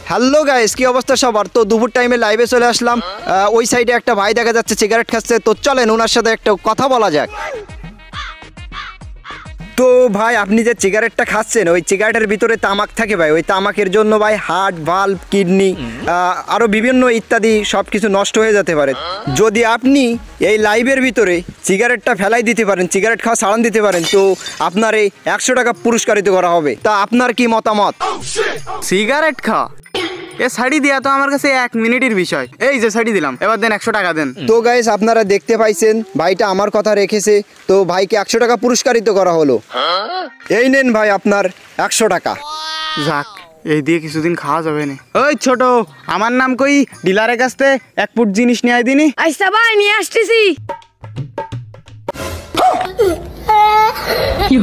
Hello guys, কি অবস্থা সবার? তো দুপুর টাইমে লাইভে চলে আসলাম। ওই সাইডে একটা ভাই দেখা যাচ্ছে সিগারেট খাচ্ছে, তো চলেন ওনার সাথে একটা কথা বলা যাক। তো ভাই, আপনি যে সিগারেটটা খাচ্ছেন, ওই সিগারেটের ভিতরে তামাক থাকে ভাই। ওই তামাকের জন্য ভাই হার্ট, ভাল্ব, কিডনি আরও বিভিন্ন ইত্যাদি সব কিছু নষ্ট হয়ে যেতে পারে। যদি আপনি এই লাইভের ভিতরে সিগারেটটা ফেলাই দিতে পারেন, সিগারেট খাওয়া ছাড়ান দিতে পারেন, তো আপনার এই 100 টাকা পুরস্কারিত করা হবে। তা আপনার কি মতামত? সিগারেট খাওয়া এ শাড়ি দেওয়া তো আমার কাছে 1 মিনিটের বিষয়। এই যে শাড়ি দিলাম, এবার দেন 100 টাকা দেন। তো গাইস, আপনারা দেখতে পাইছেন ভাইটা আমার কথা রেখেছে, তো ভাইকে 100 টাকা পুরস্কারিত করা হলো। এই নেন ভাই আপনার 100 টাকা। যাক, এই দিয়ে কিছুদিন খাওয়া যাবে না। ওই ছোট, আমার নাম কই ডিলারের কাছ থেকে 1 ফুট জিনিস নিয়ে আই দিনি। আচ্ছা ভাই, নিয়ে আসতেছি। কি